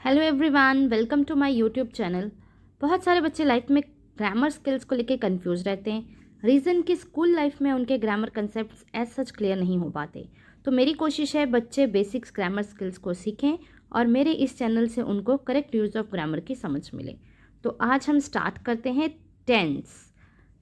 Hello everyone, welcome to my YouTube channel. बहुत सारे बच्चे लाइफ में ग्रामर स्किल्स को लेके कंफ्यूज रहते हैं। रीज़न कि स्कूल लाइफ में उनके grammar concepts as such clear नहीं हो पाते। तो मेरी कोशिश है बच्चे बेसिक्स ग्रामर स्किल्स को सीखें और मेरे इस चैनल से उनको करेक्ट यूज़ ऑफ ग्रामर की समझ मिले। तो आज हम स्टार्ट करते हैं टेंस,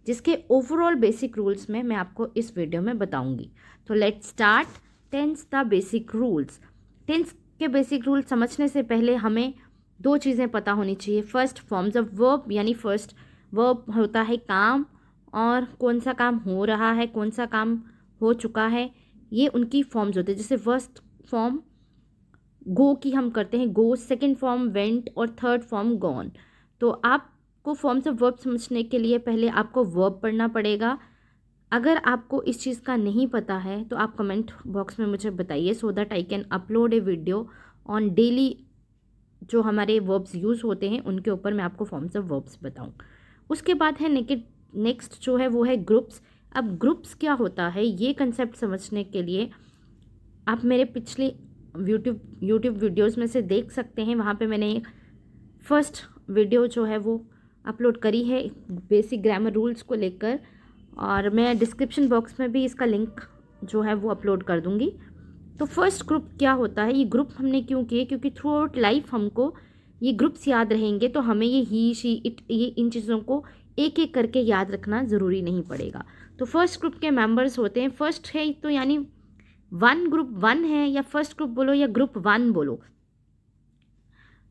जिसके ओवरऑल बेसिक रूल्स में मैं आपको इस वीडियो में बताऊंगी। तो let's start tense the basic rules. Tense के बेसिक रूल समझने से पहले हमें दो चीज़ें पता होनी चाहिए। फर्स्ट, फॉर्म्स ऑफ वर्ब, यानी फर्स्ट वर्ब होता है काम, और कौन सा काम हो रहा है, कौन सा काम हो चुका है, ये उनकी फॉर्म्स होते हैं। जैसे फर्स्ट फॉर्म गो की हम करते हैं गो, सेकंड फॉर्म वेंट और थर्ड फॉर्म गॉन। तो आपको फॉर्म्स ऑफ वर्ब समझने के लिए पहले आपको वर्ब पढ़ना पड़ेगा। अगर आपको इस चीज़ का नहीं पता है तो आप कमेंट बॉक्स में मुझे बताइए, so that I can upload A video on daily जो हमारे वर्ब्स यूज़ होते हैं उनके ऊपर मैं आपको फॉर्म्स ऑफ वर्ब्स बताऊं। उसके बाद है नेक्स्ट जो है वो है ग्रुप्स। अब ग्रुप्स क्या होता है, ये कंसेप्ट समझने के लिए आप मेरे पिछले यूट्यूब वीडियोज़ में से देख सकते हैं। वहाँ पे मैंने एक फर्स्ट वीडियो जो है वो अपलोड करी है बेसिक ग्रामर रूल्स को लेकर, और मैं डिस्क्रिप्शन बॉक्स में भी इसका लिंक जो है वो अपलोड कर दूँगी। तो फर्स्ट ग्रुप क्या होता है, ये ग्रुप हमने क्यों किए, क्योंकि थ्रू आउट लाइफ हमको ये ग्रुप्स याद रहेंगे, तो हमें ये ही शी इट ये इन चीज़ों को एक एक करके याद रखना ज़रूरी नहीं पड़ेगा। तो फर्स्ट ग्रुप के मेंबर्स होते हैं, फर्स्ट है तो यानी वन, ग्रुप वन है, या फर्स्ट ग्रुप बोलो या ग्रुप वन बोलो।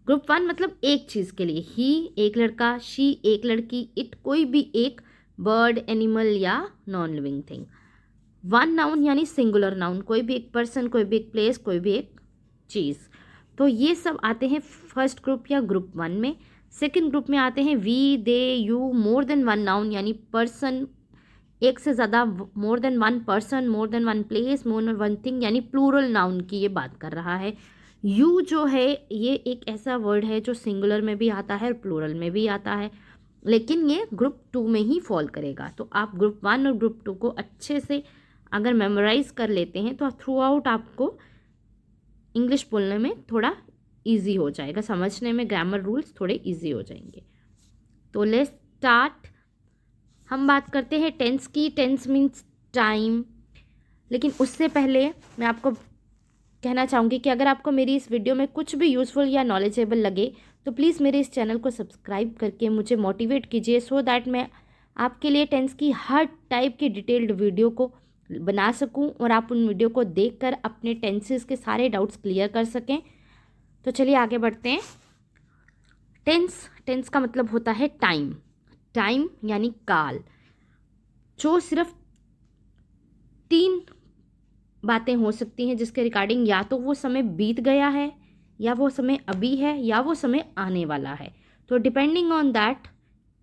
ग्रुप वन मतलब एक चीज़ के लिए, ही एक लड़का, शी एक लड़की, इट कोई भी एक बर्ड, एनिमल या non living thing. One noun यानी सिंगुलर नाउन, कोई भी एक पर्सन, कोई भी एक प्लेस, कोई भी एक चीज़। तो ये सब आते हैं फर्स्ट ग्रुप या ग्रुप वन में। सेकंड ग्रुप में आते हैं we, they, you, more than one noun यानी पर्सन, एक से ज़्यादा, more than one person, more than one place, more than one thing, यानी प्लूरल नाउन की ये बात कर रहा है। यू जो है ये एक ऐसा वर्ड है जो सिंगुलर में भी आता है और प्लूरल में भी आता है, लेकिन ये ग्रुप टू में ही फॉल करेगा। तो आप ग्रुप वन और ग्रुप टू को अच्छे से अगर मेमोराइज कर लेते हैं तो थ्रू आउट आपको इंग्लिश बोलने में थोड़ा इजी हो जाएगा, समझने में ग्रामर रूल्स थोड़े इजी हो जाएंगे। तो लेट्स स्टार्ट। हम बात करते हैं टेंस की। Tense means time. लेकिन उससे पहले मैं आपको कहना चाहूँगी कि अगर आपको मेरी इस वीडियो में कुछ भी यूज़फुल या नॉलेजेबल लगे तो प्लीज़ मेरे इस चैनल को सब्सक्राइब करके मुझे मोटिवेट कीजिए, सो दैट मैं आपके लिए टेंस की हर टाइप की डिटेल्ड वीडियो को बना सकूं और आप उन वीडियो को देखकर अपने टेंसेस के सारे डाउट्स क्लियर कर सकें। तो चलिए आगे बढ़ते हैं। टेंस का मतलब होता है टाइम। टाइम यानी काल, जो सिर्फ तीन बातें हो सकती हैं जिसके रिगार्डिंग या तो वो समय बीत गया है, या वो समय अभी है, या वो समय आने वाला है। तो डिपेंडिंग ऑन दैट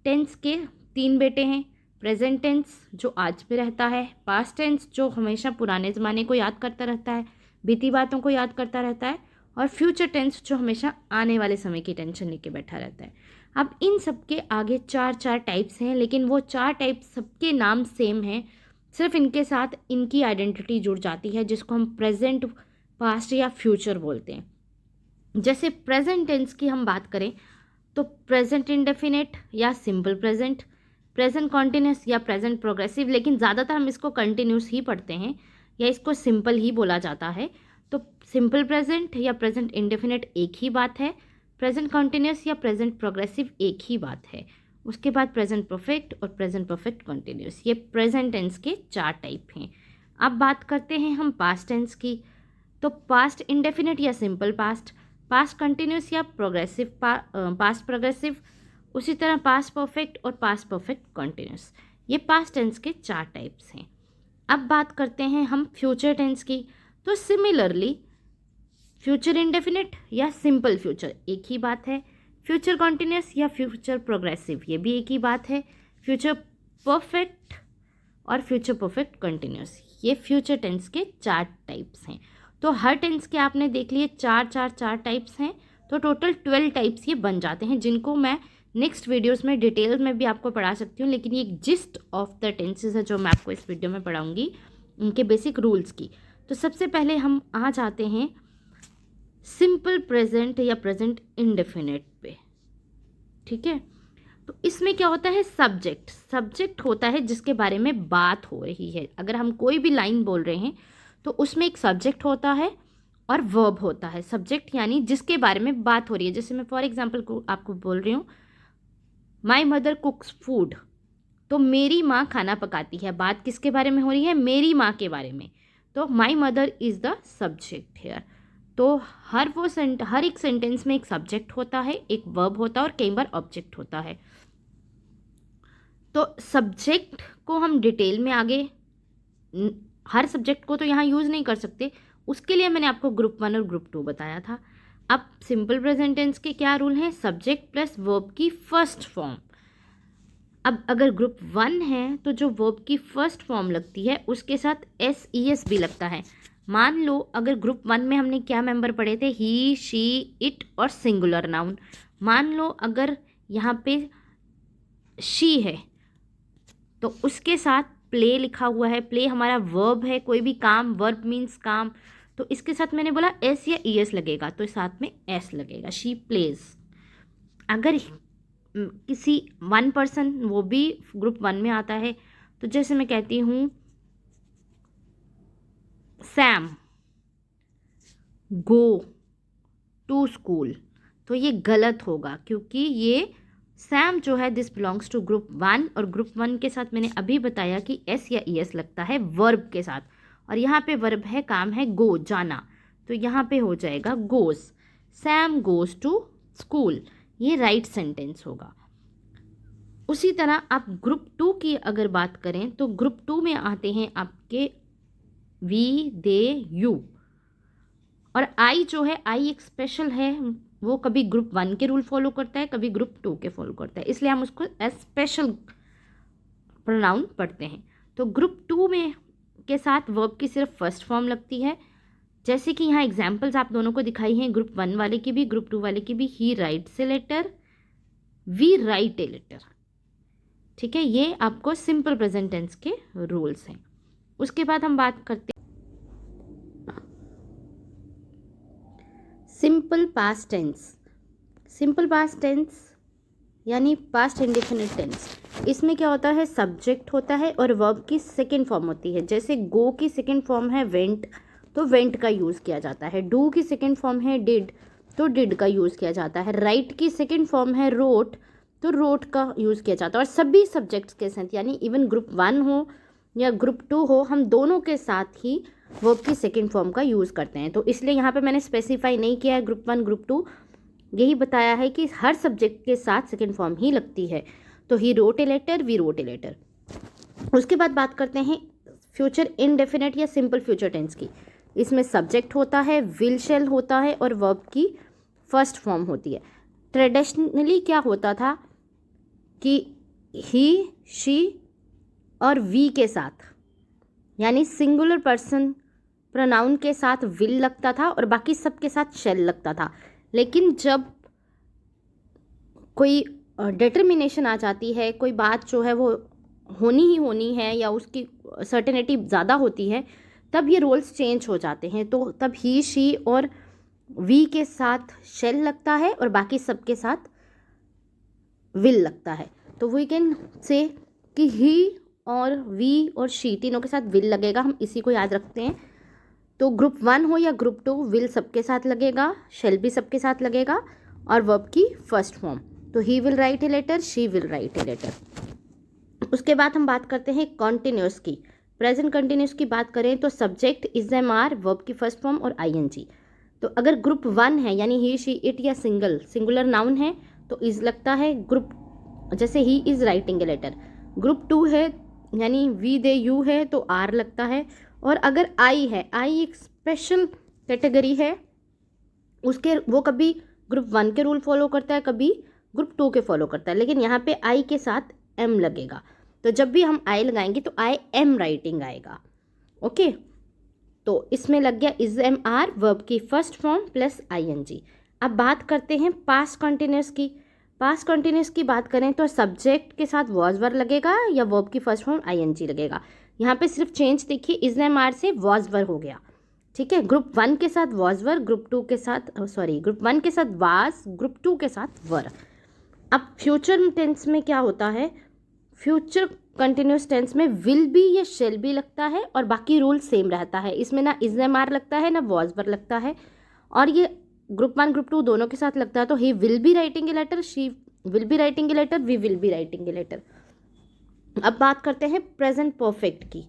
टेंस के तीन बेटे हैं। प्रेजेंट टेंस जो आज में रहता है, पास्ट टेंस जो हमेशा पुराने ज़माने को याद करता रहता है, बीती बातों को याद करता रहता है, और फ्यूचर टेंस जो हमेशा आने वाले समय की टेंशन लेके बैठा रहता है। अब इन सब के आगे चार चार टाइप्स हैं, लेकिन वो चार टाइप्स सबके नाम सेम हैं, सिर्फ इनके साथ इनकी आइडेंटिटी जुड़ जाती है, जिसको हम प्रेजेंट, पास्ट या फ्यूचर बोलते हैं। जैसे प्रेजेंट टेंस की हम बात करें तो प्रेजेंट इंडेफिनिट या सिंपल प्रेजेंट, प्रेजेंट कॉन्टिन्यूस या प्रेजेंट प्रोग्रेसिव, लेकिन ज़्यादातर हम इसको कंटिन्यूस ही पढ़ते हैं या इसको सिंपल ही बोला जाता है। तो सिंपल प्रेजेंट या प्रेजेंट इंडेफिनिट एक ही बात है, प्रेजेंट कॉन्टिन्यूस या प्रेजेंट प्रोग्रेसिव एक ही बात है। उसके बाद प्रेजेंट परफेक्ट और प्रेजेंट परफेक्ट कॉन्टिन्यूस, ये प्रेजेंट टेंस के चार टाइप हैं। अब बात करते हैं हम पास्ट टेंस की। तो पास्ट इंडेफिनिट या सिंपल पास्ट, पास्ट कंटिन्यूस या प्रोग्रेसिव पास्ट प्रोग्रेसिव, उसी तरह पास्ट परफेक्ट और पास्ट परफेक्ट कॉन्टिन्यूस, ये पास्ट टेंस के चार टाइप्स हैं। अब बात करते हैं हम फ्यूचर टेंस की। तो सिमिलरली फ्यूचर इंडेफिनिट या सिंपल फ्यूचर एक ही बात है, फ्यूचर कॉन्टिन्यूस या फ्यूचर प्रोग्रेसिव ये भी एक ही बात है, फ्यूचर परफेक्ट और फ्यूचर परफेक्ट कंटिन्यूस, ये फ्यूचर टेंस के चार टाइप्स हैं। तो हर टेंस के आपने देख लिए चार टाइप्स हैं, तो टोटल 12 टाइप्स ये बन जाते हैं, जिनको मैं नेक्स्ट वीडियोस में डिटेल में भी आपको पढ़ा सकती हूँ, लेकिन ये जिस्ट ऑफ द टेंसेस है जो मैं आपको इस वीडियो में पढ़ाऊँगी, उनके बेसिक रूल्स की। तो सबसे पहले हम आ जाते हैं सिंपल प्रेजेंट या प्रेजेंट इंडेफिनिट पे। ठीक है, तो इसमें क्या होता है, सब्जेक्ट होता है जिसके बारे में बात हो रही है। अगर हम कोई भी लाइन बोल रहे हैं तो उसमें एक सब्जेक्ट होता है और वर्ब होता है। सब्जेक्ट यानी जिसके बारे में बात हो रही है। जैसे मैं फॉर एग्जांपल को आपको बोल रही हूँ, माई मदर कुक्स फूड, तो मेरी माँ खाना पकाती है। बात किसके बारे में हो रही है, मेरी माँ के बारे में। तो my mother is the subject here. तो हर एक सेंटेंस में एक सब्जेक्ट होता है, एक वर्ब होता है और कई बार ऑब्जेक्ट होता है। तो सब्जेक्ट को हम डिटेल में आगे हर सब्जेक्ट को तो यहाँ यूज़ नहीं कर सकते, उसके लिए मैंने आपको ग्रुप 1 और ग्रुप 2 बताया था। अब सिंपल प्रेजेंट टेंस के क्या रूल हैं, सब्जेक्ट प्लस वर्ब की फर्स्ट फॉर्म। अब अगर ग्रुप 1 है तो जो वर्ब की फर्स्ट फॉर्म लगती है उसके साथ SES भी लगता है। मान लो अगर ग्रुप 1 में हमने क्या मेंबर पढ़े थे, ही, शी, इट और सिंगुलर नाउन। मान लो अगर यहाँ पे शी है तो उसके साथ प्ले लिखा हुआ है। प्ले हमारा वर्ब है, कोई भी काम, वर्ब मीन्स काम, तो इसके साथ मैंने बोला S या ES लगेगा, तो साथ में S लगेगा, शी प्लेज। अगर किसी वन पर्सन, वो भी ग्रुप 1 में आता है, तो जैसे मैं कहती हूँ सैम गो टू स्कूल, तो ये गलत होगा क्योंकि ये सैम जो है दिस बिलोंग्स टू ग्रुप 1, और ग्रुप 1 के साथ मैंने अभी बताया कि S या ES लगता है वर्ब के साथ, और यहाँ पे वर्ब है, काम है गो, जाना, तो यहाँ पे हो जाएगा goes, Sam goes to school, ये राइट सेंटेंस होगा। उसी तरह आप ग्रुप 2 की अगर बात करें तो ग्रुप 2 में आते हैं आपके वी, दे, यू, और आई जो है, आई एक स्पेशल है, वो कभी ग्रुप 1 के रूल फॉलो करता है, कभी ग्रुप 2 के फॉलो करता है, इसलिए हम उसको एज स्पेशल प्रोनाउन पढ़ते हैं। तो ग्रुप 2 में के साथ वर्ब की सिर्फ फर्स्ट फॉर्म लगती है, जैसे कि यहाँ एग्जाम्पल्स आप दोनों को दिखाई हैं, ग्रुप 1 वाले की भी, ग्रुप 2 वाले की भी। He writes a letter, we write a letter. ठीक है, ये आपको सिंपल प्रेजेंट टेंस के रूल्स हैं। उसके बाद हम बात करते हैं simple past tense. Simple past tense यानी पास्ट इंडेफिनिट टेंस। इसमें क्या होता है, सब्जेक्ट होता है और वर्ब की सेकंड फॉर्म होती है। जैसे गो की सेकंड फॉर्म है वेंट, तो वेंट का यूज़ किया जाता है। डू की सेकंड फॉर्म है डिड, तो डिड का यूज़ किया जाता है। राइट की सेकंड फॉर्म है रोट, तो रोट का यूज़ किया जाता है। और सभी सब्जेक्ट्स के साथ, यानी इवन ग्रुप 1 हो या ग्रुप 2 हो, हम दोनों के साथ ही वर्ब की सेकंड फॉर्म का यूज़ करते हैं। तो इसलिए यहाँ पे मैंने स्पेसिफाई नहीं किया है ग्रुप 1 ग्रुप 2, यही बताया है कि हर सब्जेक्ट के साथ सेकंड फॉर्म ही लगती है। तो he wrote a letter, we wrote a letter. उसके बाद बात करते हैं फ्यूचर इनडेफिनेट या सिंपल फ्यूचर टेंस की। इसमें सब्जेक्ट होता है, विल शेल होता है और वर्ब की फर्स्ट फॉर्म होती है। ट्रेडिशनली क्या होता था कि ही, शी और वी के साथ, यानी सिंगुलर पर्सन प्रोनाउन के साथ विल लगता था और बाकी सब के साथ शेल लगता था। लेकिन जब कोई डिटर्मिनेशन आ जाती है, कोई बात जो है वो होनी ही होनी है या उसकी सर्टेनिटी ज़्यादा होती है, तब ये रोल्स चेंज हो जाते हैं। तो तब ही, शी और वी के साथ शेल लगता है और बाकी सब के साथ विल लगता है। तो वी कैन से कि ही और वी और शी तीनों के साथ विल लगेगा, हम इसी को याद रखते हैं। तो ग्रुप 1 हो या ग्रुप 2, विल सबके साथ लगेगा, शेल भी सबके साथ लगेगा और वर्ब की फर्स्ट फॉर्म। तो he will write a letter, she will write a letter. उसके बाद हम बात करते हैं कॉन्टिन्यूस की। प्रेजेंट कंटिन्यूस की बात करें तो subject is am are, verb की फर्स्ट फॉर्म और ING। तो अगर ग्रुप 1 है यानी ही, शी, इट या सिंगुलर नाउन है तो इज लगता है ग्रुप, जैसे he is writing a letter. Group 2 है यानी वी, दे, यू है तो आर लगता है। और अगर आई है, आई एक स्पेशल कैटेगरी है, उसके वो कभी ग्रुप 1 के रूल फॉलो करता है, कभी ग्रुप 2 के फॉलो करता है, लेकिन यहाँ पे आई के साथ एम लगेगा। तो जब भी हम आई लगाएंगे तो IM राइटिंग आएगा। ओके, तो इसमें लग गया इज एम आर, वर्ब की फर्स्ट फॉर्म प्लस ING। अब बात करते हैं पास्ट कंटिन्यूस की। पास्ट कंटिन्यूस की बात करें तो सब्जेक्ट के साथ वॉज वर्ब लगेगा या वर्ब की फर्स्ट फॉर्म ING लगेगा। यहाँ पे सिर्फ चेंज देखिए, इज एम आर से वॉज वर्ब हो गया। ठीक है। ग्रुप 1 के साथ वॉज वर, ग्रुप 2 के साथ ग्रुप 1 के साथ वाज, ग्रुप 2 के साथ वर। अब फ्यूचर टेंस में क्या होता है, फ्यूचर कंटिन्यूस टेंस में विल बी या शेल बी लगता है और बाकी रूल सेम रहता है। इसमें ना इज एम आर लगता है ना वॉज वर लगता है, और ये ग्रुप 1 ग्रुप 2 दोनों के साथ लगता है। तो he will be writing a letter, she will be writing a letter, we will be writing a letter. अब बात करते हैं प्रेजेंट परफेक्ट की।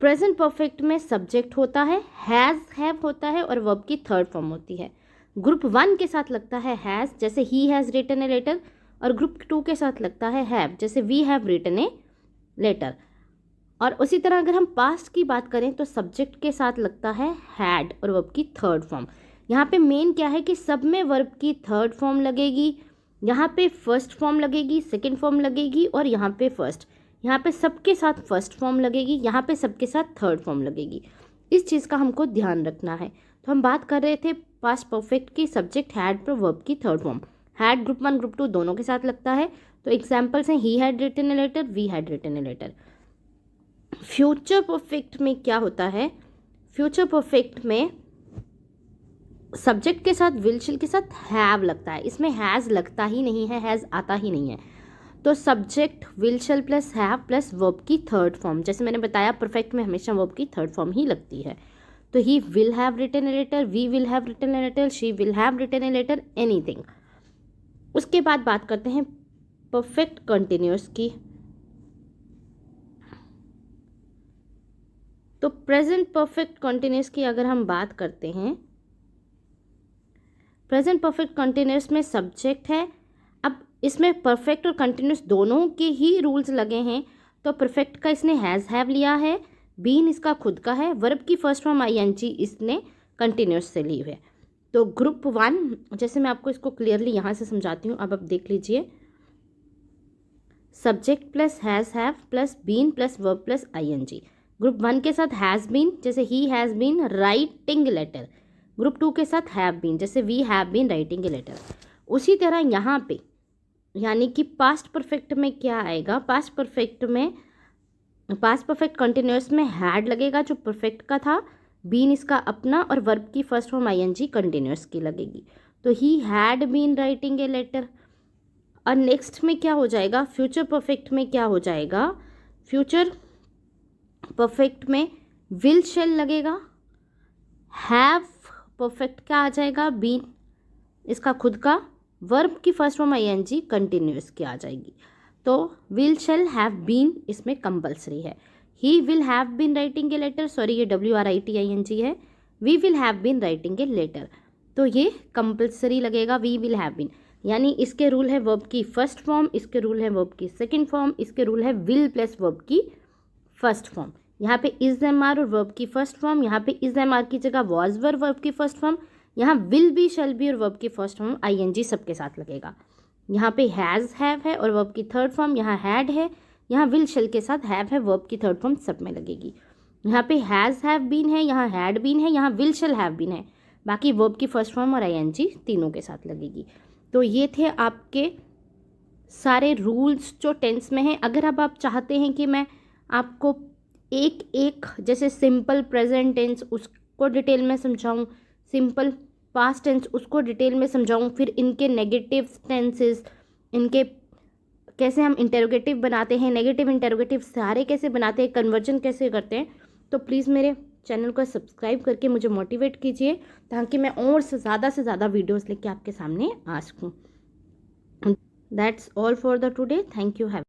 प्रेजेंट परफेक्ट में सब्जेक्ट होता है, हैज़ हैव होता है और वर्ब की थर्ड फॉर्म होती है। ग्रुप 1 के साथ लगता है हैज़, जैसे he has written a letter, और ग्रुप 2 के साथ लगता है हैव, जैसे we have written a letter. और उसी तरह अगर हम पास्ट की बात करें तो सब्जेक्ट के साथ लगता है हैड और वर्ब की थर्ड फॉर्म। यहाँ पे मेन क्या है कि सब में वर्ब की थर्ड फॉर्म लगेगी, यहाँ पे फर्स्ट फॉर्म लगेगी, सेकंड फॉर्म लगेगी, और यहाँ पे फर्स्ट, यहाँ पे सबके साथ फर्स्ट फॉर्म लगेगी, यहाँ पे सबके साथ थर्ड फॉर्म लगेगी। इस चीज़ का हमको ध्यान रखना है। तो हम बात कर रहे थे पास्ट परफेक्ट की, सब्जेक्ट हैड पर वर्ब की third form. Had group 1 group 2 दोनों के साथ लगता है। तो एग्जाम्पल्स हैं, he had written a letter, we had written a letter. Future perfect में क्या होता है, फ्यूचर परफेक्ट में सब्जेक्ट के साथ विल शिल के साथ हैव लगता है। इसमें हैज़ लगता ही नहीं है, हैज़ आता ही नहीं है। तो सब्जेक्ट विल शिल प्लस हैव प्लस वर्ब की थर्ड फॉर्म, जैसे मैंने बताया परफेक्ट में हमेशा वर्ब की थर्ड फॉर्म ही लगती है। तो he will have written a letter, we will have written a letter, she will have written a letter, anything. उसके बाद बात करते हैं परफेक्ट कंटिन्यूअस की। तो प्रेजेंट परफेक्ट कंटिन्यूअस की अगर हम बात करते हैं, प्रेजेंट परफेक्ट कंटिन्यूअस में सब्जेक्ट है। अब इसमें परफेक्ट और कंटिन्यूअस दोनों के ही रूल्स लगे हैं। तो परफेक्ट का इसने हैज़ हैव लिया है, बीन इसका खुद का है, वर्ब की फर्स्ट फॉर्म आईएनजी इसने कंटिन्यूअस से ली है। तो ग्रुप 1, जैसे मैं आपको इसको क्लियरली यहाँ से समझाती हूँ, अब आप देख लीजिए। Subject plus has have plus been plus verb plus I N G. Group 1 के साथ हैज़ बीन, जैसे he has been writing letter. Group 2 के साथ हैव बीन, जैसे we have been writing a letter. उसी तरह यहाँ पे यानी कि पास्ट परफेक्ट में क्या आएगा, पास्ट परफेक्ट कंटिन्यूअस में हैड लगेगा जो परफेक्ट का था, बीन इसका अपना, और वर्ब की फर्स्ट फॉर्म आईएनजी कंटिन्यूअस की लगेगी। तो he had been writing a letter. और नेक्स्ट में क्या हो जाएगा, फ्यूचर परफेक्ट में क्या हो जाएगा, फ्यूचर परफेक्ट में विल शेल लगेगा, हैव परफेक्ट क्या आ जाएगा, बीन इसका खुद का, वर्ब की फर्स्ट फॉर्म आईएनजी कंटिन्यूअस की आ जाएगी। तो विल शेल हैव बीन इसमें कंपलसरी है। He will have been writing a letter, sorry ये WRITING है, we will have been writing a letter, तो ये कंपलसरी लगेगा वी विल हैव बीन। यानी इसके रूल है वर्ब की फर्स्ट फॉर्म, इसके रूल है वर्ब की सेकंड फॉर्म, इसके रूल है विल प्लस वर्ब की फर्स्ट फॉर्म। यहाँ पे इज एम आर और वर्ब की फर्स्ट फॉर्म, यहाँ पे इज एम आर की जगह वॉज वर वर्ब की फर्स्ट फॉर्म, यहाँ विल बी शैल बी और वर्ब की फर्स्ट फॉर्म आईएनजी सबके साथ लगेगा। यहाँ पे हैज़ हैव है और वर्ब की थर्ड फॉर्म, यहाँ हैड है, यहाँ विल शैल के साथ हैव है, वर्ब की थर्ड फॉर्म सब में लगेगी। यहाँ पे हैज़ हैव बीन है, यहाँ हैड बीन है, यहाँ विल शैल हैव बीन है, बाकी वर्ब की फर्स्ट फॉर्म और आईएनजी तीनों के साथ लगेगी। तो ये थे आपके सारे रूल्स जो टेंस में हैं। अगर अब आप चाहते हैं कि मैं आपको एक एक जैसे सिंपल प्रेजेंट टेंस उसको डिटेल में समझाऊं, सिंपल पास्ट टेंस उसको डिटेल में समझाऊं, फिर इनके नेगेटिव टेंसेस, इनके कैसे हम इंटेरोगेटिव बनाते हैं, नेगेटिव इंटेरोगेटिव सारे कैसे बनाते हैं, कन्वर्जन कैसे करते हैं, तो प्लीज़ मेरे चैनल को सब्सक्राइब करके मुझे मोटिवेट कीजिए ताकि मैं और से ज़्यादा वीडियोस लेके आपके सामने आ सकूँ। That's all for the today. Thank you. Have